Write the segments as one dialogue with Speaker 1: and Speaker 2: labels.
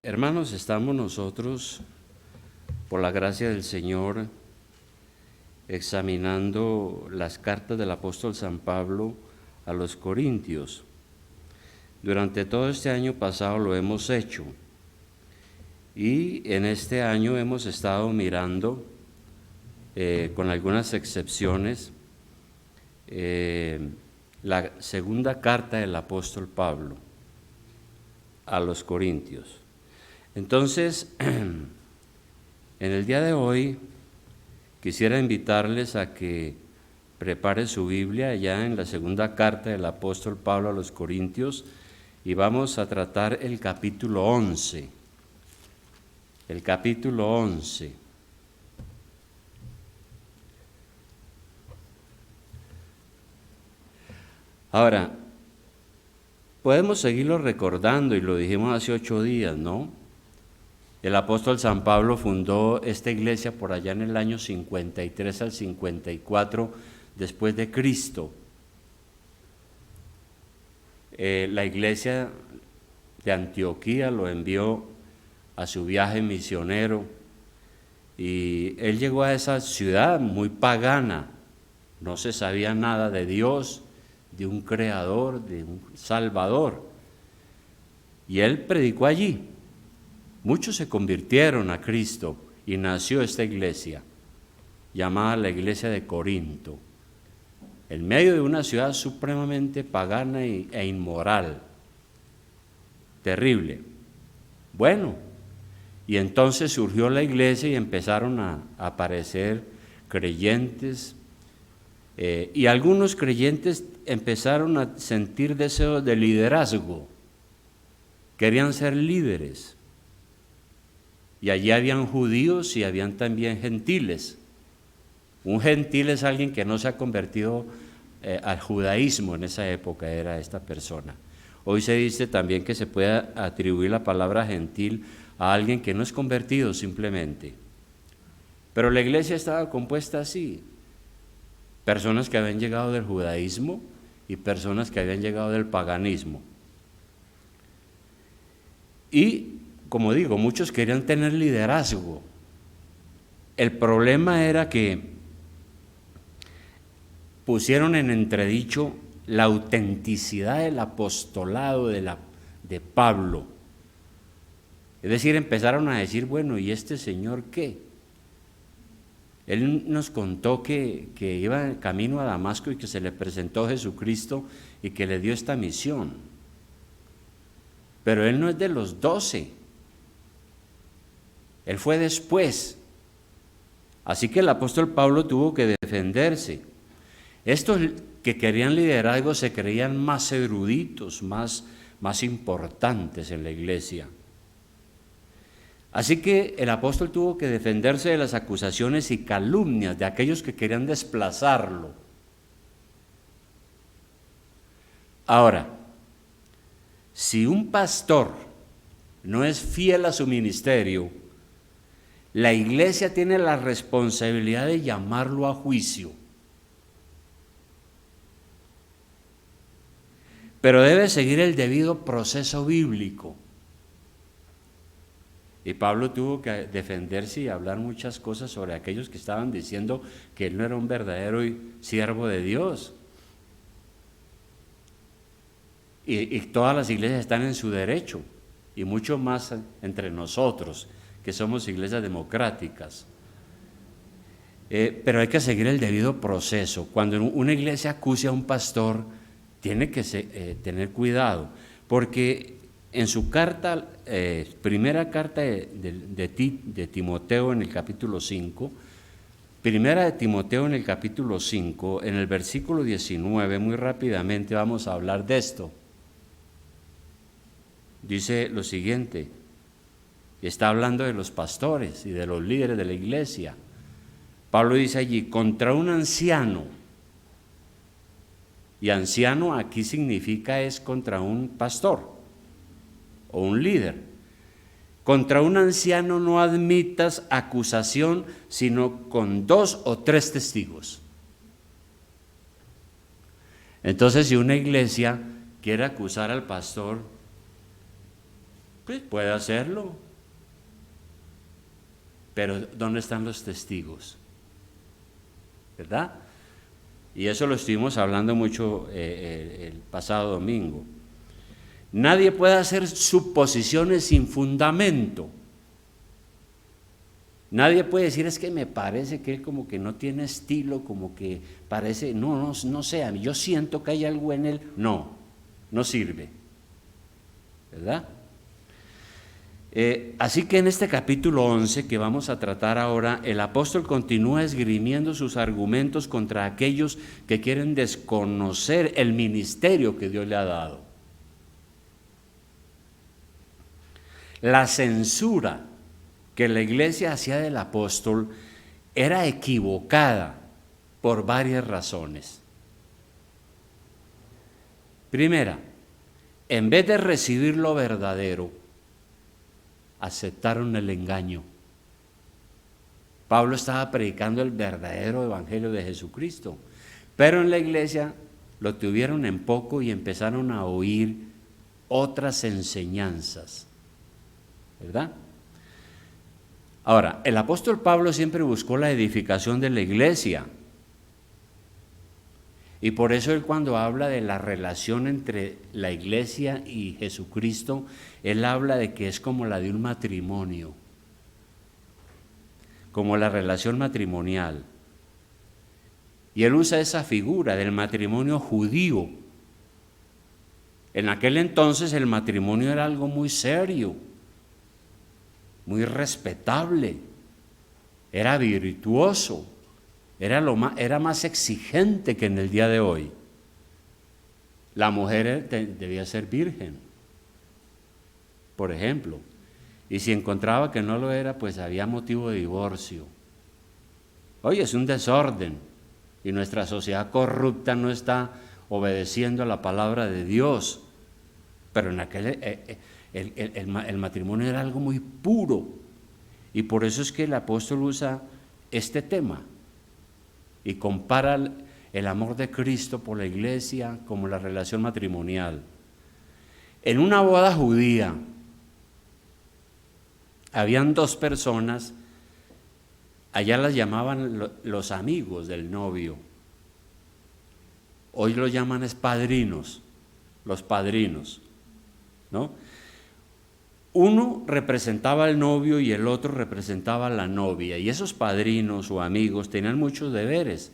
Speaker 1: Hermanos, estamos nosotros, por la gracia del Señor, examinando las cartas del apóstol San Pablo a los Corintios. Durante todo este año pasado lo hemos hecho y en este año hemos estado mirando, con algunas excepciones, la segunda carta del apóstol Pablo a los Corintios. Entonces, en el día de hoy quisiera invitarles a que prepare su Biblia ya en la segunda carta del apóstol Pablo a los Corintios y vamos a tratar el capítulo 11. El capítulo 11. Ahora, podemos seguirlo recordando y lo dijimos hace 8 días, ¿no? El apóstol San Pablo fundó esta iglesia por allá en el año 53 al 54 después de Cristo. La iglesia de Antioquía lo envió a su viaje misionero y él llegó a esa ciudad muy pagana, no se sabía nada de Dios, de un creador, de un salvador, y él predicó allí. Muchos se convirtieron a Cristo y nació esta iglesia, llamada la iglesia de Corinto, en medio de una ciudad supremamente pagana e inmoral, terrible. Bueno, y entonces surgió la iglesia y empezaron a aparecer creyentes, y algunos creyentes empezaron a sentir deseos de liderazgo, querían ser líderes. Y allí habían judíos y habían también gentiles. Un gentil es alguien que no se ha convertido al judaísmo en esa época, era esta persona. Hoy se dice también que se puede atribuir la palabra gentil a alguien que no es convertido simplemente. Pero la iglesia estaba compuesta así: personas que habían llegado del judaísmo y personas que habían llegado del paganismo. Y como digo, muchos querían tener liderazgo. El problema era que pusieron en entredicho la autenticidad del apostolado de Pablo. Es decir, empezaron a decir, bueno, ¿y este señor qué? Él nos contó que iba en camino a Damasco y que se le presentó Jesucristo y que le dio esta misión. Pero él no es de los 12. Él fue después. Así que el apóstol Pablo tuvo que defenderse. Estos que querían liderazgo se creían más eruditos, más importantes en la iglesia. Así que el apóstol tuvo que defenderse de las acusaciones y calumnias de aquellos que querían desplazarlo. Ahora, si un pastor no es fiel a su ministerio, la iglesia tiene la responsabilidad de llamarlo a juicio. Pero debe seguir el debido proceso bíblico. Y Pablo tuvo que defenderse y hablar muchas cosas sobre aquellos que estaban diciendo que él no era un verdadero siervo de Dios. Y todas las iglesias están en su derecho, y mucho más entre nosotros, que somos iglesias democráticas. Pero hay que seguir el debido proceso. Cuando una iglesia acuse a un pastor, tiene que tener cuidado, porque en su carta, primera carta de Timoteo en el capítulo 5, primera de Timoteo en el capítulo 5, en el versículo 19, muy rápidamente vamos a hablar de esto. Dice lo siguiente, está hablando de los pastores y de los líderes de la iglesia. Pablo dice allí, contra un anciano, y anciano aquí significa es contra un pastor o un líder. Contra un anciano no admitas acusación sino con 2 o 3 testigos. Entonces, si una iglesia quiere acusar al pastor, pues puede hacerlo. Pero ¿dónde están los testigos? ¿Verdad? Y eso lo estuvimos hablando mucho el pasado domingo. Nadie puede hacer suposiciones sin fundamento. Nadie puede decir, es que me parece que él como que no tiene estilo, como que parece, no sé, yo siento que hay algo en él. No sirve, ¿verdad? Así que en este capítulo 11 que vamos a tratar ahora, el apóstol continúa esgrimiendo sus argumentos contra aquellos que quieren desconocer el ministerio que Dios le ha dado. La censura que la iglesia hacía del apóstol era equivocada por varias razones. Primera, en vez de recibir lo verdadero, aceptaron el engaño. Pablo estaba predicando el verdadero evangelio de Jesucristo, pero en la iglesia lo tuvieron en poco y empezaron a oír otras enseñanzas, ¿verdad? Ahora, el apóstol Pablo siempre buscó la edificación de la iglesia. Y por eso él, cuando habla de la relación entre la iglesia y Jesucristo, él habla de que es como la de un matrimonio, como la relación matrimonial. Y él usa esa figura del matrimonio judío. En aquel entonces el matrimonio era algo muy serio, muy respetable, era virtuoso, era más exigente que en el día de hoy. La mujer debía ser virgen, por ejemplo, y si encontraba que no lo era, pues había motivo de divorcio. Hoy es un desorden y nuestra sociedad corrupta no está obedeciendo a la palabra de Dios, pero en aquel el matrimonio era algo muy puro, y por eso es que el apóstol usa este tema y compara el amor de Cristo por la iglesia como la relación matrimonial. En una boda judía habían dos personas, allá las llamaban los amigos del novio, hoy lo llaman padrinos, los padrinos, ¿no? Uno representaba al novio y el otro representaba a la novia, y esos padrinos o amigos tenían muchos deberes.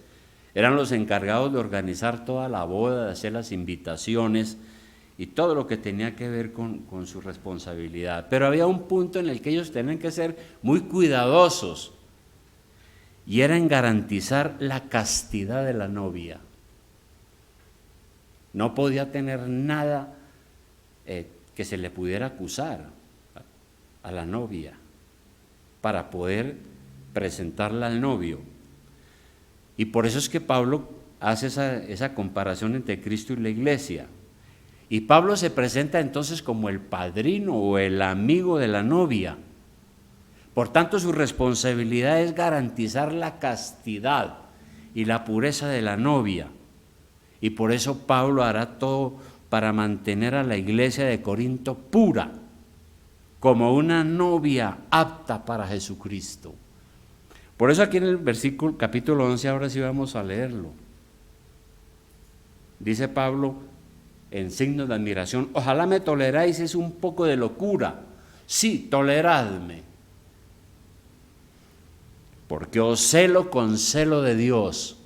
Speaker 1: Eran los encargados de organizar toda la boda, de hacer las invitaciones y todo lo que tenía que ver con su responsabilidad. Pero había un punto en el que ellos tenían que ser muy cuidadosos, y era en garantizar la castidad de la novia. No podía tener nada que se le pudiera acusar a la novia para poder presentarla al novio. Y por eso es que Pablo hace esa comparación entre Cristo y la iglesia. Y Pablo se presenta entonces como el padrino o el amigo de la novia. Por tanto, su responsabilidad es garantizar la castidad y la pureza de la novia. Y por eso Pablo hará todo para mantener a la iglesia de Corinto pura, como una novia apta para Jesucristo. Por eso aquí en el versículo, capítulo 11, ahora sí vamos a leerlo. Dice Pablo, en signo de admiración, ojalá me toleráis, es un poco de locura. Sí, toleradme, porque os celo con celo de Dios,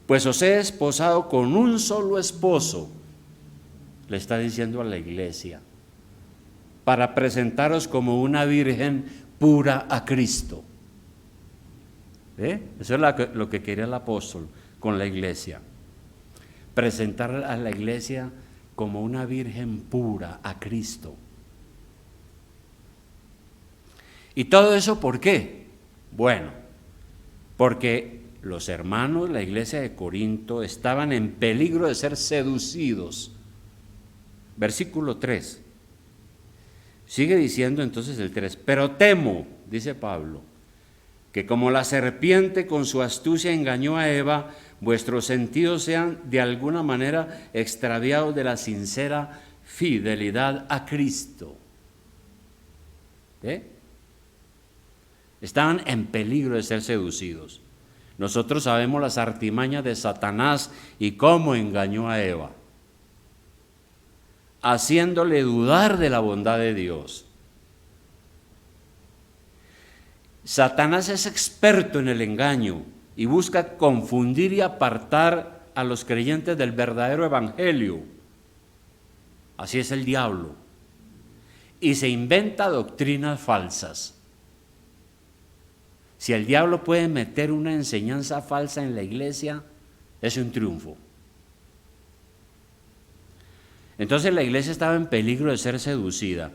Speaker 1: pues os he desposado con un solo esposo, le está diciendo a la iglesia, para presentaros como una virgen pura a Cristo. Eso es lo que quería el apóstol con la iglesia, presentar a la iglesia como una virgen pura a Cristo. ¿Y todo eso por qué? Bueno, porque los hermanos, la iglesia de Corinto, estaban en peligro de ser seducidos. Versículo 3. Sigue diciendo entonces el 3, pero temo, dice Pablo, que como la serpiente con su astucia engañó a Eva, vuestros sentidos sean de alguna manera extraviados de la sincera fidelidad a Cristo. Estaban en peligro de ser seducidos. Nosotros sabemos las artimañas de Satanás y cómo engañó a Eva, haciéndole dudar de la bondad de Dios. Satanás es experto en el engaño y busca confundir y apartar a los creyentes del verdadero evangelio. Así es el diablo. Y se inventa doctrinas falsas. Si el diablo puede meter una enseñanza falsa en la iglesia, es un triunfo. Entonces la iglesia estaba en peligro de ser seducida.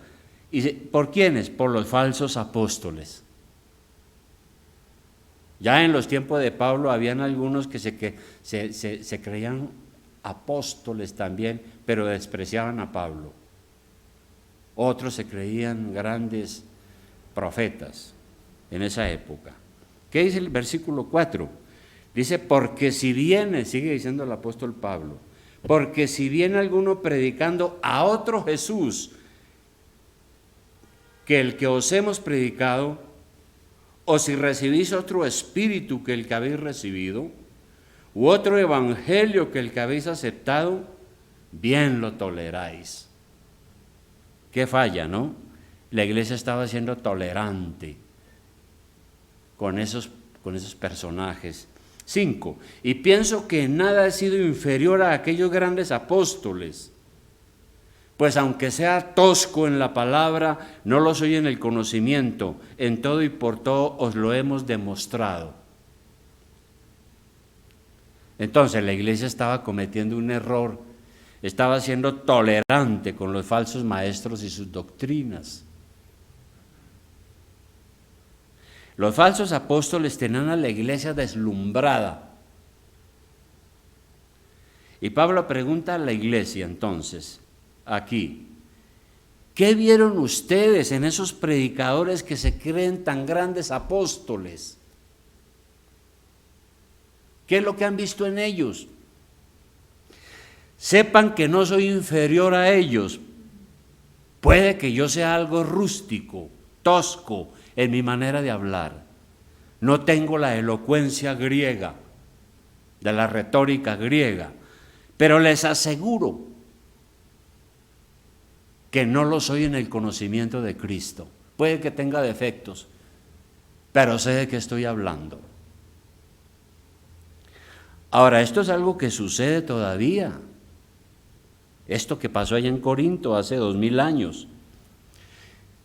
Speaker 1: ¿Y por quiénes? Por los falsos apóstoles. Ya en los tiempos de Pablo habían algunos que se creían apóstoles también, pero despreciaban a Pablo. Otros se creían grandes profetas en esa época. ¿Qué dice el versículo 4? Dice, porque si viene, sigue diciendo el apóstol Pablo, porque si viene alguno predicando a otro Jesús que el que os hemos predicado, o si recibís otro espíritu que el que habéis recibido, u otro evangelio que el que habéis aceptado, bien lo toleráis. ¿Qué falla, no? La iglesia estaba siendo tolerante con esos personajes. 5. Y pienso que nada he sido inferior a aquellos grandes apóstoles, pues aunque sea tosco en la palabra, no lo soy en el conocimiento, en todo y por todo os lo hemos demostrado. Entonces la iglesia estaba cometiendo un error, estaba siendo tolerante con los falsos maestros y sus doctrinas. Los falsos apóstoles tenían a la iglesia deslumbrada. Y Pablo pregunta a la iglesia entonces, aquí, ¿qué vieron ustedes en esos predicadores que se creen tan grandes apóstoles? ¿Qué es lo que han visto en ellos? Sepan que no soy inferior a ellos. Puede que yo sea algo rústico, tosco en mi manera de hablar. No tengo la elocuencia griega, de la retórica griega, pero les aseguro que no lo soy en el conocimiento de Cristo. Puede que tenga defectos, pero sé de qué estoy hablando. Ahora, esto es algo que sucede todavía. Esto que pasó allá en Corinto hace 2000 años.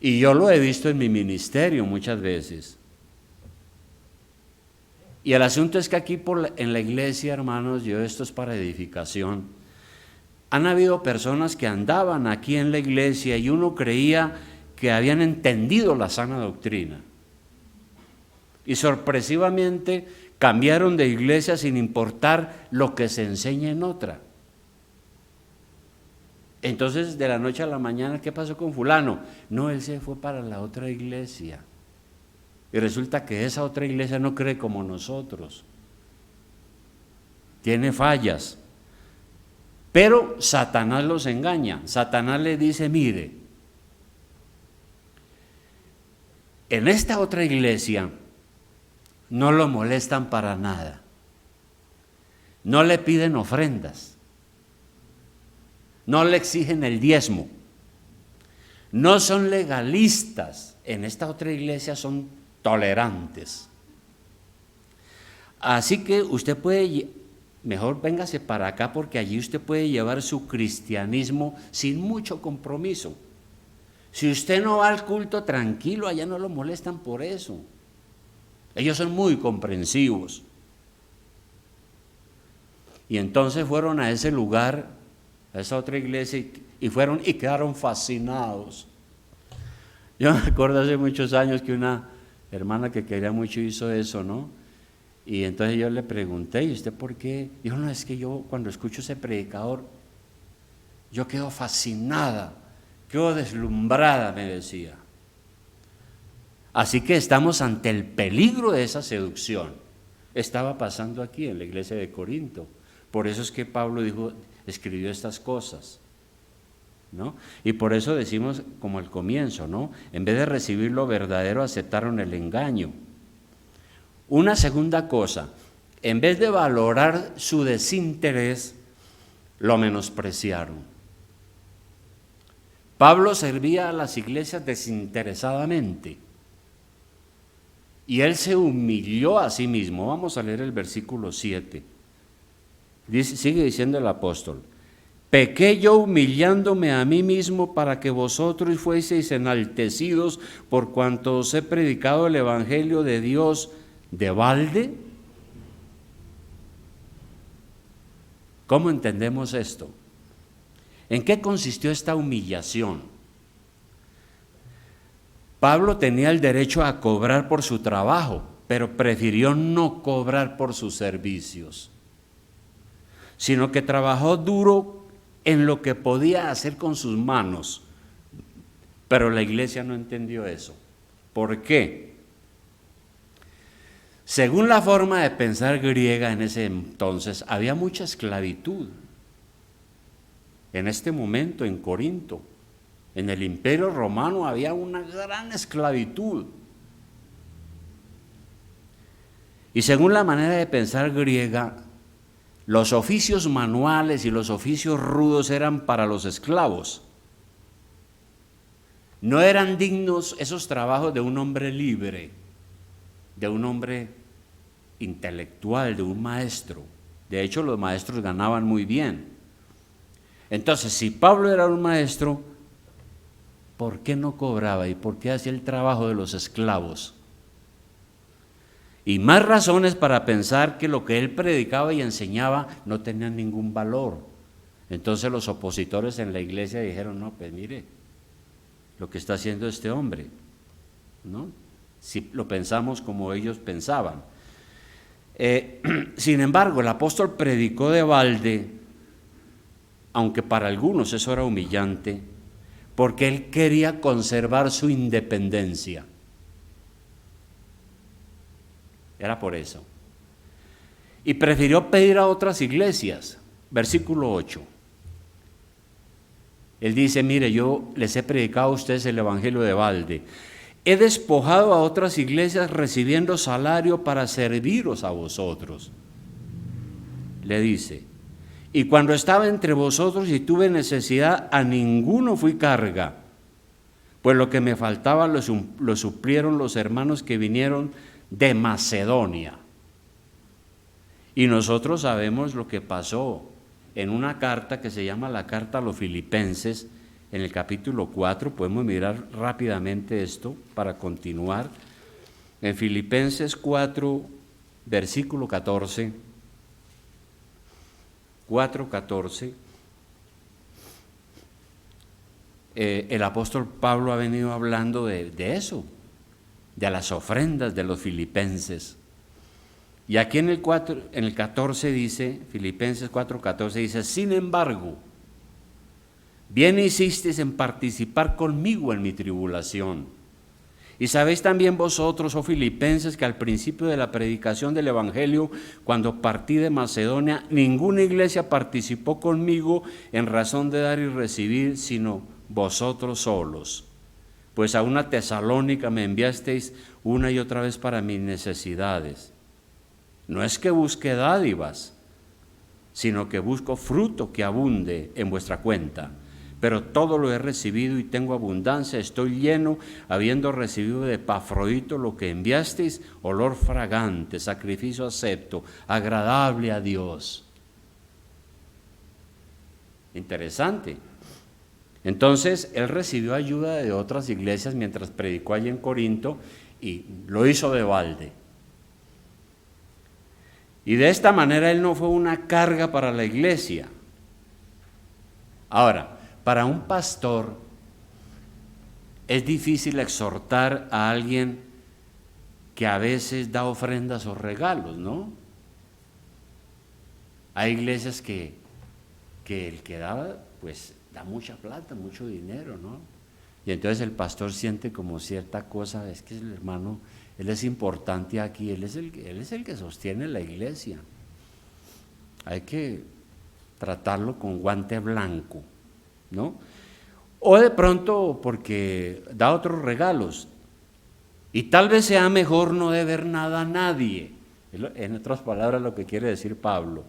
Speaker 1: Y yo lo he visto en mi ministerio muchas veces. Y el asunto es que aquí en la iglesia, hermanos, esto es para edificación. Han habido personas que andaban aquí en la iglesia y uno creía que habían entendido la sana doctrina. Y sorpresivamente cambiaron de iglesia sin importar lo que se enseña en otra. Entonces, de la noche a la mañana, ¿qué pasó con fulano? No, él se fue para la otra iglesia. Y resulta que esa otra iglesia no cree como nosotros. Tiene fallas. Pero Satanás los engaña. Satanás le dice, mire, en esta otra iglesia no lo molestan para nada. No le piden ofrendas. No le exigen el diezmo. No son legalistas. En esta otra iglesia son tolerantes. Así que usted puede, mejor véngase para acá porque allí usted puede llevar su cristianismo sin mucho compromiso. Si usted no va al culto, tranquilo, allá no lo molestan por eso. Ellos son muy comprensivos. Y entonces fueron a ese lugar, a esa otra iglesia, y fueron y quedaron fascinados. Yo me acuerdo hace muchos años que una hermana que quería mucho hizo eso, ¿no? Y entonces yo le pregunté, ¿y usted por qué? Dijo, no, es que yo cuando escucho ese predicador, yo quedo fascinada, quedo deslumbrada, me decía. Así que estamos ante el peligro de esa seducción. estaba pasando aquí en la iglesia de Corinto. Por eso es que Pablo escribió estas cosas, ¿no? Y por eso decimos como al comienzo, ¿no? En vez de recibir lo verdadero, aceptaron el engaño. Una segunda cosa, en vez de valorar su desinterés, lo menospreciaron. Pablo servía a las iglesias desinteresadamente y él se humilló a sí mismo. Vamos a leer el versículo 7. Sigue diciendo el apóstol: pequé yo humillándome a mí mismo para que vosotros fueseis enaltecidos por cuanto os he predicado el evangelio de Dios de balde. ¿Cómo entendemos esto? ¿En qué consistió esta humillación? Pablo tenía el derecho a cobrar por su trabajo, pero prefirió no cobrar por sus servicios, sino que trabajó duro en lo que podía hacer con sus manos. Pero la iglesia no entendió eso. ¿Por qué? Según la forma de pensar griega en ese entonces, había mucha esclavitud. En este momento en Corinto, en el Imperio Romano, había una gran esclavitud. Y según la manera de pensar griega, los oficios manuales y los oficios rudos eran para los esclavos. No eran dignos esos trabajos de un hombre libre, de un hombre intelectual, de un maestro. De hecho, los maestros ganaban muy bien. Entonces, si Pablo era un maestro, ¿por qué no cobraba y por qué hacía el trabajo de los esclavos? Y más razones para pensar que lo que él predicaba y enseñaba no tenía ningún valor. Entonces los opositores en la iglesia dijeron: no, pues mire lo que está haciendo este hombre, ¿no? Si lo pensamos como ellos pensaban. Sin embargo, el apóstol predicó de balde, aunque para algunos eso era humillante, porque él quería conservar su independencia. Era por eso. Y prefirió pedir a otras iglesias. Versículo 8. Él dice: mire, yo les he predicado a ustedes el evangelio de balde. He despojado a otras iglesias recibiendo salario para serviros a vosotros. Le dice: y cuando estaba entre vosotros y tuve necesidad, a ninguno fui carga, pues lo que me faltaba lo suplieron los hermanos que vinieron de Macedonia. Y nosotros sabemos lo que pasó en una carta que se llama la carta a los Filipenses, en el capítulo 4, podemos mirar rápidamente esto para continuar. En Filipenses 4, versículo 14, 4:14, el apóstol Pablo ha venido hablando de eso, de las ofrendas de los filipenses. Y aquí en el 14 dice, Filipenses 4:14 dice: sin embargo, bien hicisteis en participar conmigo en mi tribulación. Y sabéis también vosotros, oh filipenses, que al principio de la predicación del evangelio, cuando partí de Macedonia, ninguna iglesia participó conmigo en razón de dar y recibir, sino vosotros solos. Pues a una Tesalónica me enviasteis una y otra vez para mis necesidades. No es que busque dádivas, sino que busco fruto que abunde en vuestra cuenta. Pero todo lo he recibido y tengo abundancia, estoy lleno, habiendo recibido de Epafrodito lo que enviasteis, olor fragante, sacrificio acepto, agradable a Dios. Interesante. Entonces, él recibió ayuda de otras iglesias mientras predicó allí en Corinto y lo hizo de balde. Y de esta manera él no fue una carga para la iglesia. Ahora, para un pastor es difícil exhortar a alguien que a veces da ofrendas o regalos, ¿no? Hay iglesias que el que da, pues da mucha plata, mucho dinero, ¿no? Y entonces el pastor siente como cierta cosa, es que el hermano Él es importante aquí, Él es el que sostiene la iglesia. Hay que tratarlo con guante blanco, ¿no? O de pronto porque da otros regalos. Y tal vez sea mejor no deber nada a nadie. En otras palabras, lo que quiere decir Pablo.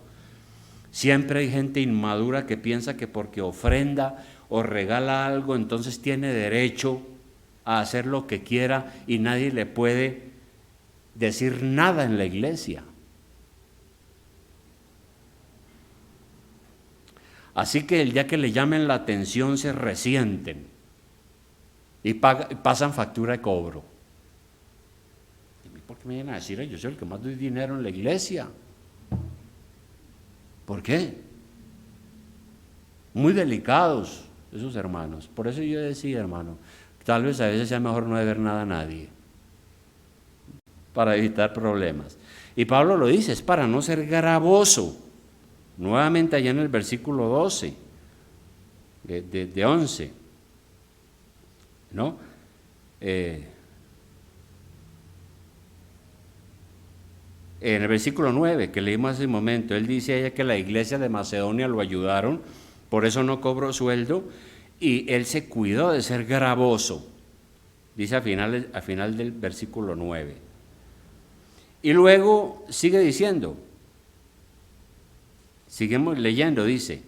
Speaker 1: Siempre hay gente inmadura que piensa que porque ofrenda o regala algo, entonces tiene derecho a hacer lo que quiera y nadie le puede decir nada en la iglesia. Así que el día que le llamen la atención se resienten y pasan factura de cobro. ¿Por qué me vienen a decir? Yo soy el que más doy dinero en la iglesia. ¿Por qué? Muy delicados esos hermanos. Por eso yo decía, hermano, tal vez a veces sea mejor no deber nada a nadie, para evitar problemas. Y Pablo lo dice, es para no ser gravoso. Nuevamente allá en el versículo 12, de 11, ¿no? En el versículo 9 que leímos hace un momento, él dice a ella que la iglesia de Macedonia lo ayudaron, por eso no cobró sueldo, y él se cuidó de ser gravoso, dice al final del versículo 9. Y luego sigue diciendo, seguimos leyendo, dice,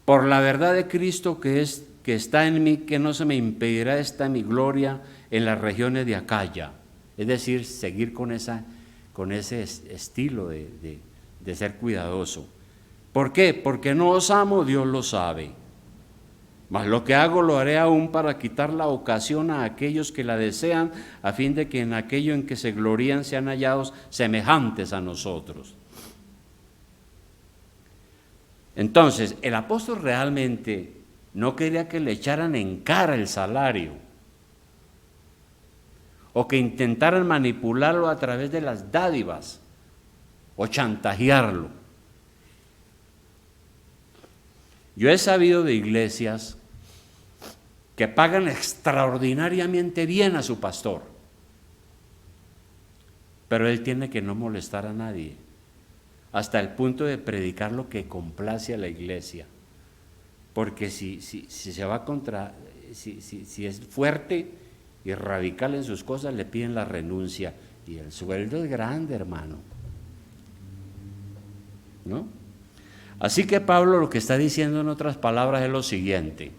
Speaker 1: por la verdad de Cristo que está en mí, que no se me impedirá esta mi gloria en las regiones de Acaya, es decir, seguir con ese estilo de ser cuidadoso. ¿Por qué? Porque no os amo, Dios lo sabe. Mas lo que hago lo haré aún para quitar la ocasión a aquellos que la desean, a fin de que en aquello en que se glorían sean hallados semejantes a nosotros. Entonces, el apóstol realmente no quería que le echaran en cara el salario, o que intentaran manipularlo a través de las dádivas, o chantajearlo. Yo he sabido de iglesias que pagan extraordinariamente bien a su pastor, pero él tiene que no molestar a nadie, hasta el punto de predicar lo que complace a la iglesia, porque si se va contra, si es fuerte y radical en sus cosas, le piden la renuncia, y el sueldo es grande, hermano, ¿no? Así que Pablo lo que está diciendo en otras palabras es lo siguiente: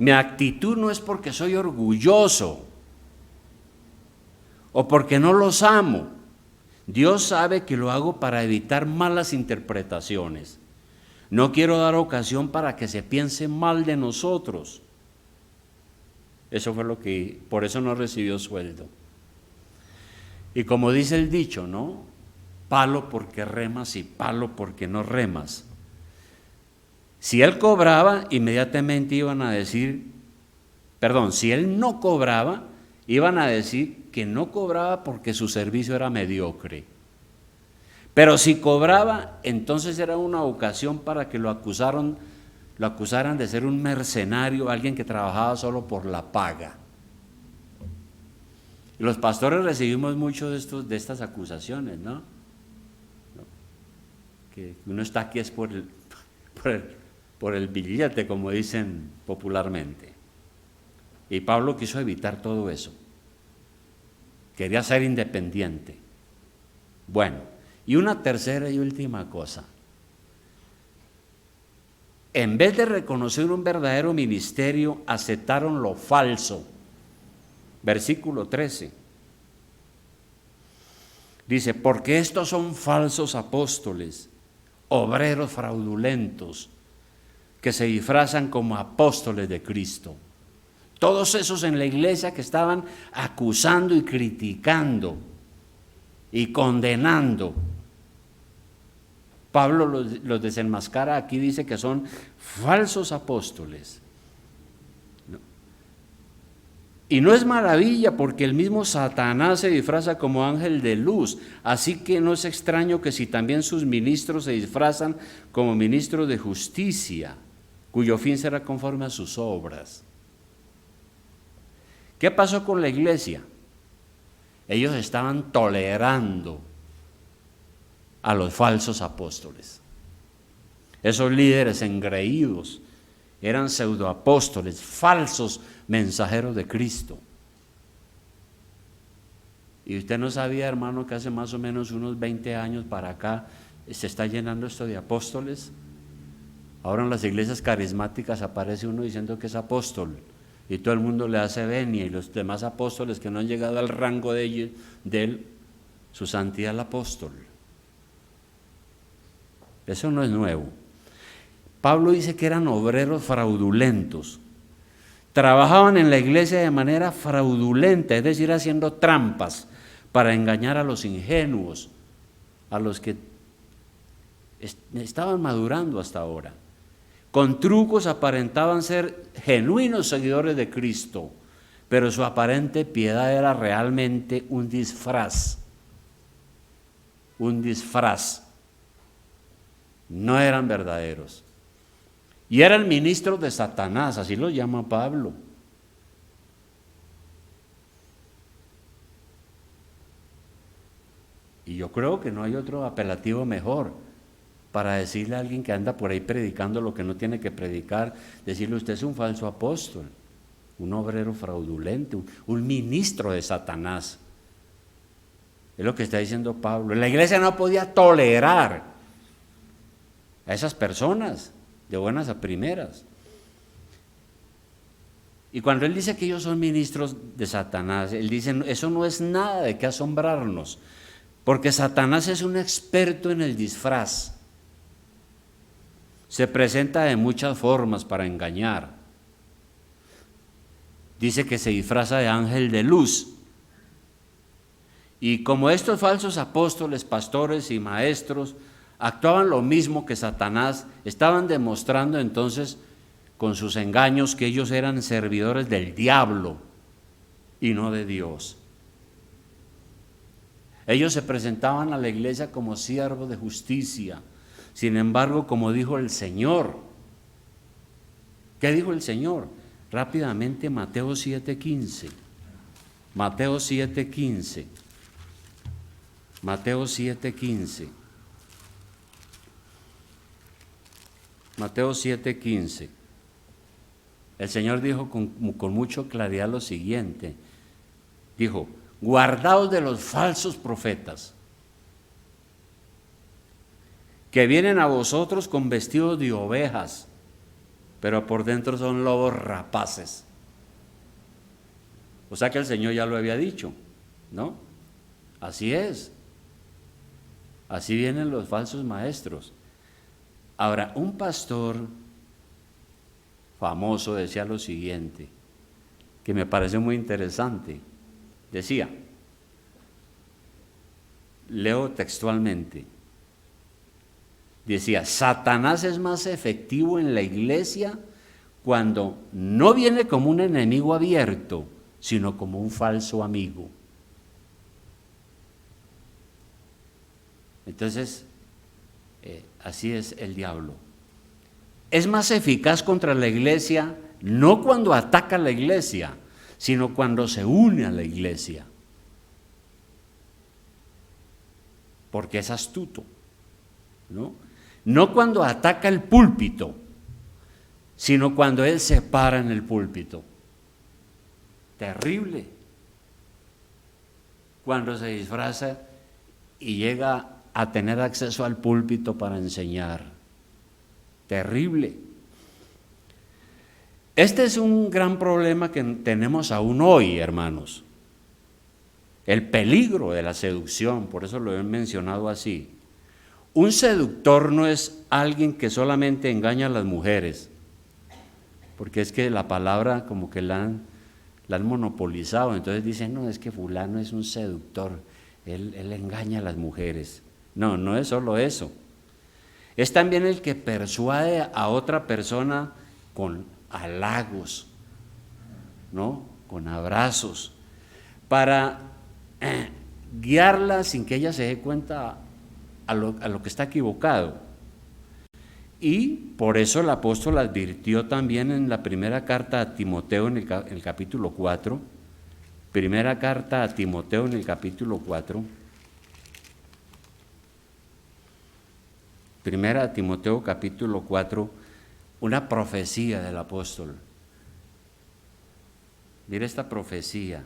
Speaker 1: mi actitud no es porque soy orgulloso o porque no los amo. Dios sabe que lo hago para evitar malas interpretaciones. No quiero dar ocasión para que se piense mal de nosotros. Eso fue por eso no recibió sueldo. Y como dice el dicho, ¿no? Palo porque remas y palo porque no remas. Si él cobraba, inmediatamente iban a decir, si él no cobraba, iban a decir que no cobraba porque su servicio era mediocre. Pero si cobraba, entonces era una ocasión para que lo acusaran de ser un mercenario, alguien que trabajaba solo por la paga. Y los pastores recibimos mucho de estas acusaciones, ¿no? Que uno está aquí es por el billete, como dicen popularmente. Y Pablo quiso evitar todo eso. Quería ser independiente. Bueno, y una tercera y última cosa. En vez de reconocer un verdadero ministerio, aceptaron lo falso. Versículo 13. Dice, porque estos son falsos apóstoles, obreros fraudulentos, que se disfrazan como apóstoles de Cristo. Todos esos en la iglesia que estaban acusando y criticando y condenando, Pablo los desenmascara. Aquí dice que son falsos apóstoles. Y no es maravilla, porque el mismo Satanás se disfraza como ángel de luz, así que no es extraño que si también sus ministros se disfrazan como ministros de justicia, cuyo fin será conforme a sus obras. ¿Qué pasó con la iglesia? Ellos estaban tolerando a los falsos apóstoles. Esos líderes engreídos eran pseudoapóstoles, falsos mensajeros de Cristo. Y usted no sabía, hermano, que hace más o menos unos 20 años para acá se está llenando esto de apóstoles. Ahora en las iglesias carismáticas aparece uno diciendo que es apóstol y todo el mundo le hace venia, y los demás apóstoles que no han llegado al rango de él, su santidad el apóstol. Eso no es nuevo. Pablo dice que eran obreros fraudulentos. Trabajaban en la iglesia de manera fraudulenta, es decir, haciendo trampas para engañar a los ingenuos, a los que estaban madurando hasta ahora. Con trucos aparentaban ser genuinos seguidores de Cristo, pero su aparente piedad era realmente un disfraz. Un disfraz. No eran verdaderos. Y eran ministros de Satanás, así lo llama Pablo. Y yo creo que no hay otro apelativo mejor para decirle a alguien que anda por ahí predicando lo que no tiene que predicar, decirle: usted es un falso apóstol, un obrero fraudulento, un ministro de Satanás. Es lo que está diciendo Pablo. La iglesia no podía tolerar a esas personas de buenas a primeras. Y cuando él dice que ellos son ministros de Satanás, él dice: eso no es nada de qué asombrarnos, porque Satanás es un experto en el disfraz. Se presenta de muchas formas para engañar. Dice que se disfraza de ángel de luz. Y como estos falsos apóstoles, pastores y maestros actuaban lo mismo que Satanás, estaban demostrando entonces con sus engaños que ellos eran servidores del diablo y no de Dios. Ellos se presentaban a la iglesia como siervos de justicia. Sin embargo, como dijo el Señor, ¿qué dijo el Señor? Rápidamente, Mateo 7:15. Mateo 7:15. Mateo 7:15. Mateo 7:15. El Señor dijo con mucha claridad lo siguiente. Dijo: guardaos de los falsos profetas, que vienen a vosotros con vestidos de ovejas, pero por dentro son lobos rapaces. O sea que el Señor ya lo había dicho, ¿no? Así es. Así vienen los falsos maestros. Ahora, un pastor famoso decía lo siguiente, que me pareció muy interesante. Decía, leo textualmente, decía: Satanás es más efectivo en la iglesia cuando no viene como un enemigo abierto, sino como un falso amigo. Entonces, así es el diablo. Es más eficaz contra la iglesia no cuando ataca a la iglesia, sino cuando se une a la iglesia, porque es astuto, ¿no? No cuando ataca el púlpito, sino cuando él se para en el púlpito. Terrible. Cuando se disfraza y llega a tener acceso al púlpito para enseñar. Terrible. Este es un gran problema que tenemos aún hoy, hermanos. El peligro de la seducción, por eso lo he mencionado así. Un seductor no es alguien que solamente engaña a las mujeres, porque es que la palabra como que la han monopolizado, entonces dicen: no, es que fulano es un seductor, él engaña a las mujeres. No, no es solo eso. Es también el que persuade a otra persona con halagos, ¿no? Con abrazos, para guiarla sin que ella se dé cuenta a lo que está equivocado. Y por eso el apóstol advirtió también en la primera carta a Timoteo, en el capítulo 4, primera carta a Timoteo en el capítulo 4. Primera a Timoteo capítulo 4, una profecía del apóstol. Mira esta profecía,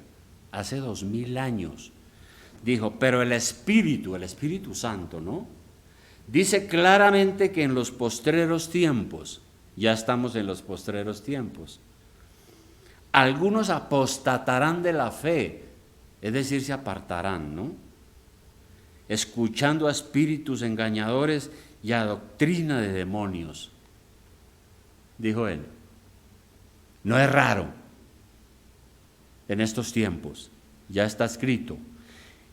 Speaker 1: hace 2000 años. Dijo, pero el Espíritu Santo, ¿no? Dice claramente que en los postreros tiempos, ya estamos en los postreros tiempos, algunos apostatarán de la fe, es decir, se apartarán, ¿no? Escuchando a espíritus engañadores y a doctrina de demonios, dijo él. No es raro en estos tiempos, ya está escrito.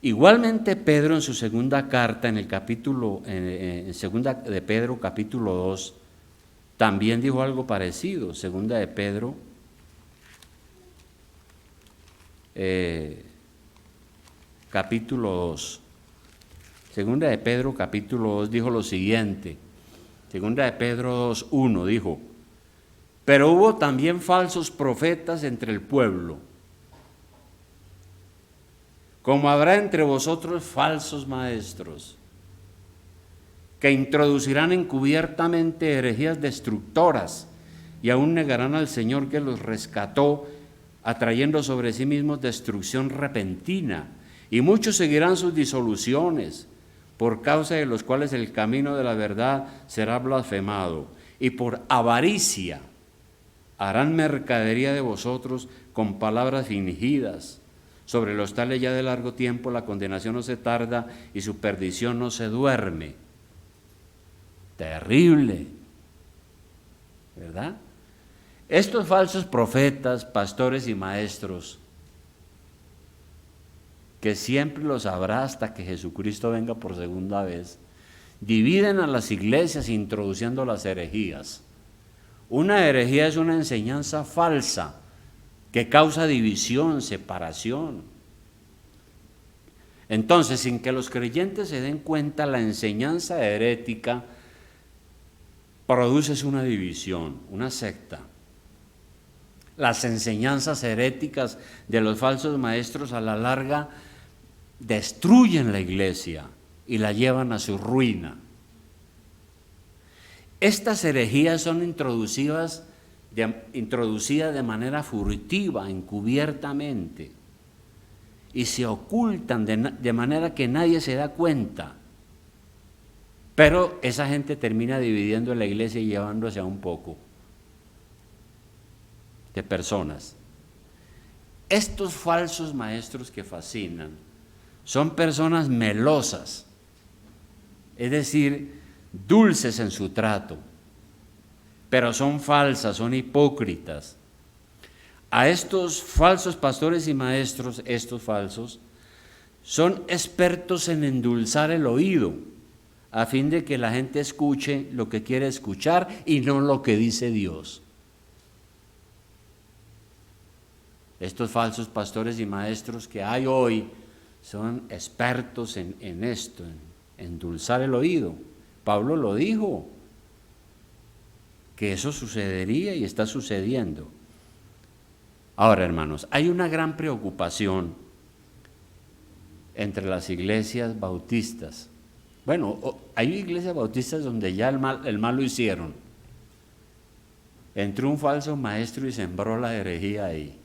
Speaker 1: Igualmente Pedro en su segunda carta, en el capítulo, en segunda de Pedro capítulo 2, también dijo algo parecido. Segunda de Pedro, capítulo 2. Segunda de Pedro capítulo 2 dijo lo siguiente. Segunda de Pedro 2, 1 dijo, pero hubo también falsos profetas entre el pueblo, como habrá entre vosotros falsos maestros, que introducirán encubiertamente herejías destructoras y aún negarán al Señor que los rescató, atrayendo sobre sí mismos destrucción repentina. Y muchos seguirán sus disoluciones, por causa de los cuales el camino de la verdad será blasfemado. Y por avaricia harán mercadería de vosotros con palabras fingidas. Sobre los tales ya de largo tiempo la condenación no se tarda y su perdición no se duerme. Terrible, ¿verdad? Estos falsos profetas, pastores y maestros, que siempre los habrá hasta que Jesucristo venga por segunda vez, dividen a las iglesias introduciendo las herejías. Una herejía es una enseñanza falsa que causa división, separación. Entonces, sin que los creyentes se den cuenta, la enseñanza herética produce una división, una secta. Las enseñanzas heréticas de los falsos maestros a la larga destruyen la iglesia y la llevan a su ruina. Estas herejías son introducidas de manera furtiva, encubiertamente, y se ocultan de manera que nadie se da cuenta. Pero esa gente termina dividiendo la iglesia y llevándose a un poco de personas. Estos falsos maestros que fascinan son personas melosas, es decir, dulces en su trato, pero son falsas, son hipócritas. A estos falsos pastores y maestros, estos falsos, son expertos en endulzar el oído, a fin de que la gente escuche lo que quiere escuchar y no lo que dice Dios. Estos falsos pastores y maestros que hay hoy son expertos en esto, en endulzar el oído. Pablo lo dijo, que eso sucedería y está sucediendo. Ahora, hermanos, hay una gran preocupación entre las iglesias bautistas. Bueno, hay iglesias bautistas donde ya el mal lo hicieron. Entró un falso maestro y sembró la herejía ahí.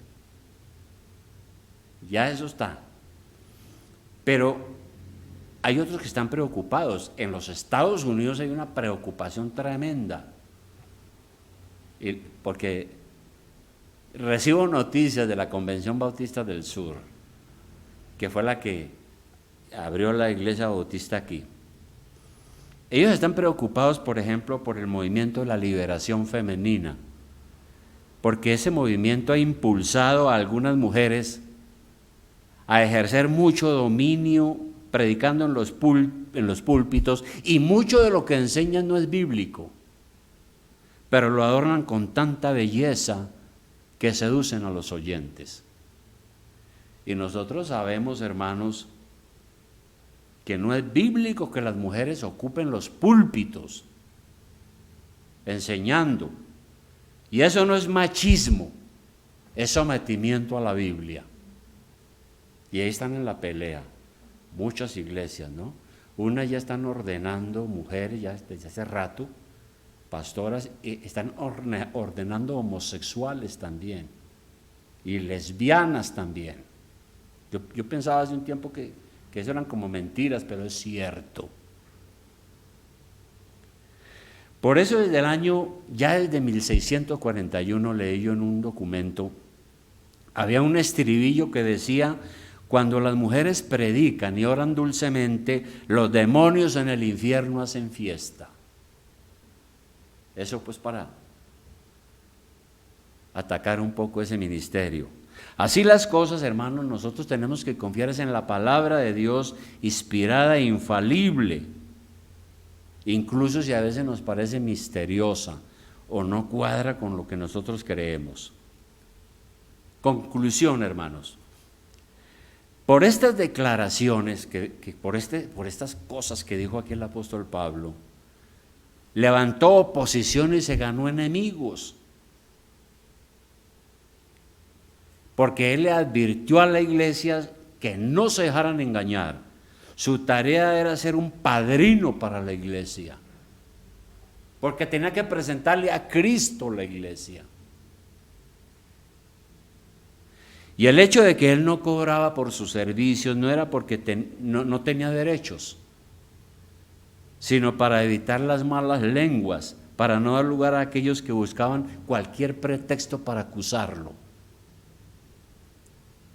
Speaker 1: Ya eso está. Pero hay otros que están preocupados. En los Estados Unidos hay una preocupación tremenda. Porque recibo noticias de la Convención Bautista del Sur, que fue la que abrió la iglesia bautista aquí. Ellos están preocupados, por ejemplo, por el movimiento de la liberación femenina, porque ese movimiento ha impulsado a algunas mujeres a ejercer mucho dominio predicando en los púlpitos, y mucho de lo que enseñan no es bíblico, pero lo adornan con tanta belleza que seducen a los oyentes. Y nosotros sabemos, hermanos, que no es bíblico que las mujeres ocupen los púlpitos enseñando. Y eso no es machismo, es sometimiento a la Biblia. Y ahí están en la pelea, muchas iglesias, ¿no? Unas ya están ordenando mujeres, ya desde hace rato, pastoras, y están ordenando homosexuales también, y lesbianas también. Yo pensaba hace un tiempo que eso eran como mentiras, pero es cierto. Por eso ya desde 1641 leí yo en un documento, había un estribillo que decía: cuando las mujeres predican y oran dulcemente, los demonios en el infierno hacen fiesta. Eso pues para atacar un poco ese ministerio. Así las cosas, hermanos, nosotros tenemos que confiar en la palabra de Dios, inspirada e infalible, incluso si a veces nos parece misteriosa o no cuadra con lo que nosotros creemos. Conclusión, hermanos. Por estas declaraciones, por estas cosas que dijo aquí el apóstol Pablo, levantó oposición y se ganó enemigos. Porque él le advirtió a la iglesia que no se dejaran engañar. Su tarea era ser un padrino para la iglesia, porque tenía que presentarle a Cristo la iglesia. Y el hecho de que él no cobraba por sus servicios no era porque no tenía derechos, sino para evitar las malas lenguas, para no dar lugar a aquellos que buscaban cualquier pretexto para acusarlo,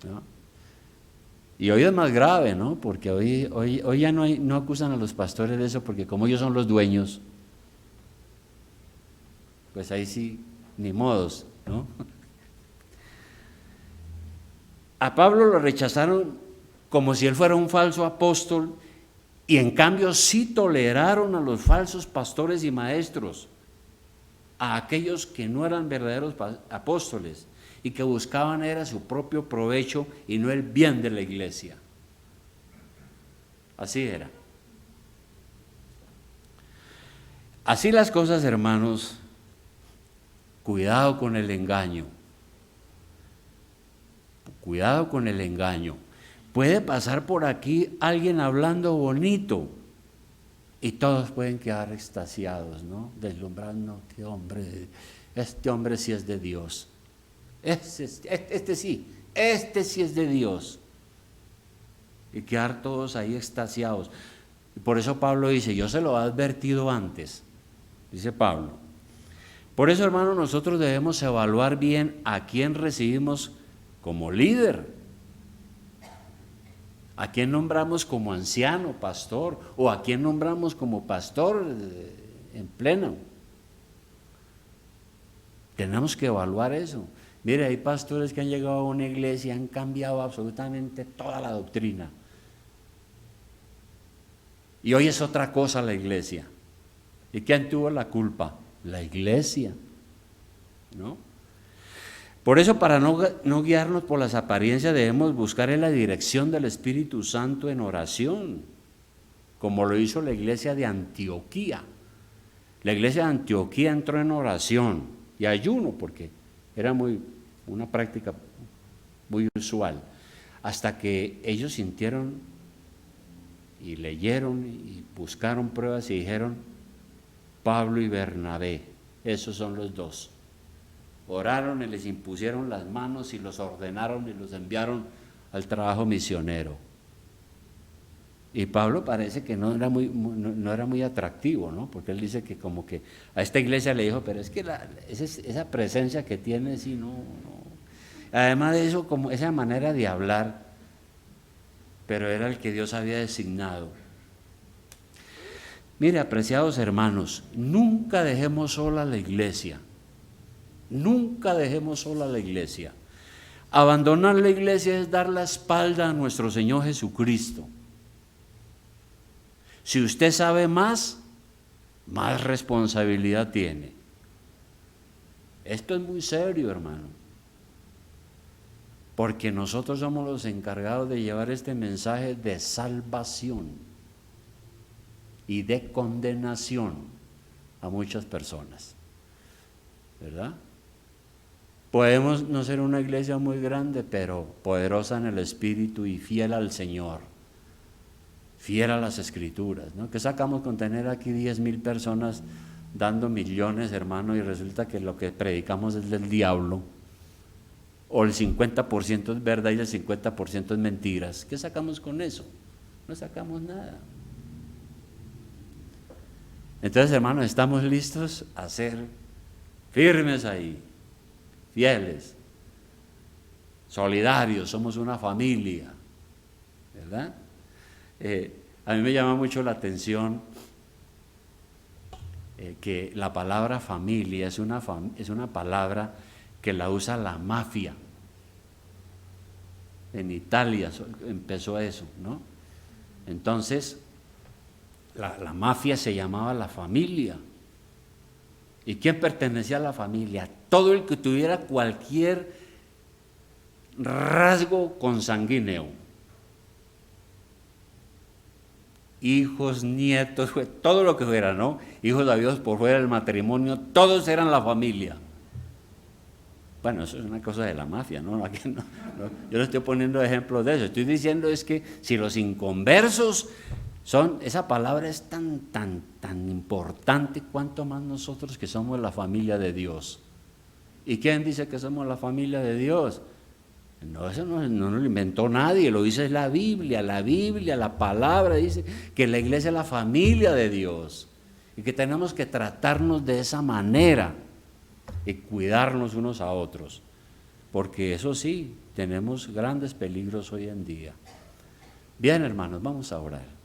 Speaker 1: ¿no? Y hoy es más grave, ¿no? Porque hoy ya no acusan a los pastores de eso, porque como ellos son los dueños, pues ahí sí, ni modos, ¿no? A Pablo lo rechazaron como si él fuera un falso apóstol, y en cambio sí toleraron a los falsos pastores y maestros, a aquellos que no eran verdaderos apóstoles y que buscaban era su propio provecho y no el bien de la iglesia. Así era. Así las cosas, hermanos. Cuidado con el engaño. Cuidado con el engaño. Puede pasar por aquí alguien hablando bonito y todos pueden quedar extasiados, ¿no? Deslumbrando, este hombre sí es de Dios. Este sí es de Dios. Y quedar todos ahí extasiados. Y por eso Pablo dice: yo se lo he advertido antes, dice Pablo. Por eso, hermano, nosotros debemos evaluar bien a quién recibimos como líder, a quién nombramos como anciano, pastor, o a quién nombramos como pastor en pleno. Tenemos que evaluar eso. Mire, hay pastores que han llegado a una iglesia y han cambiado absolutamente toda la doctrina. Y hoy es otra cosa la iglesia. ¿Y quién tuvo la culpa? La iglesia, ¿no? Por eso, para no guiarnos por las apariencias, debemos buscar en la dirección del Espíritu Santo en oración, como lo hizo la iglesia de Antioquía. La iglesia de Antioquía entró en oración y ayuno, porque era una práctica muy usual, hasta que ellos sintieron y leyeron y buscaron pruebas y dijeron: Pablo y Bernabé, esos son los dos. Oraron y les impusieron las manos y los ordenaron y los enviaron al trabajo misionero. Y Pablo parece que no era muy atractivo, ¿no? Porque él dice que como que a esta iglesia le dijo: pero es que esa presencia que tiene, sí, no. Además de eso, como esa manera de hablar, pero era el que Dios había designado. Mire, apreciados hermanos, nunca dejemos sola la iglesia. Nunca dejemos sola la iglesia. Abandonar la iglesia es dar la espalda a nuestro Señor Jesucristo. Si usted sabe más responsabilidad tiene. Esto es muy serio, hermano, porque nosotros somos los encargados de llevar este mensaje de salvación y de condenación a muchas personas, ¿verdad? Podemos no ser una iglesia muy grande, pero poderosa en el Espíritu y fiel al Señor, fiel a las Escrituras, ¿no? ¿Qué sacamos con tener aquí 10,000 personas dando millones, hermano, y resulta que lo que predicamos es del diablo? O el 50% es verdad y el 50% es mentiras. ¿Qué sacamos con eso? No sacamos nada. Entonces, hermanos, estamos listos a ser firmes ahí, fieles, solidarios, somos una familia, ¿verdad? A mí me llama mucho la atención que la palabra familia es una palabra que la usa la mafia. En Italia empezó eso, ¿no? Entonces, la mafia se llamaba la familia. ¿Y quién pertenecía a la familia? Todo el que tuviera cualquier rasgo consanguíneo. Hijos, nietos, todo lo que fuera, ¿no? Hijos de Dios por fuera del matrimonio, todos eran la familia. Bueno, eso es una cosa de la mafia, ¿no? Aquí no, yo no estoy poniendo ejemplos de eso. Estoy diciendo es que si los inconversos esa palabra es tan importante, cuanto más nosotros que somos la familia de Dios. ¿Y quién dice que somos la familia de Dios? No, eso no lo inventó nadie, lo dice la Biblia, la palabra dice que la iglesia es la familia de Dios y que tenemos que tratarnos de esa manera y cuidarnos unos a otros, porque eso sí, tenemos grandes peligros hoy en día. Bien, hermanos, vamos a orar.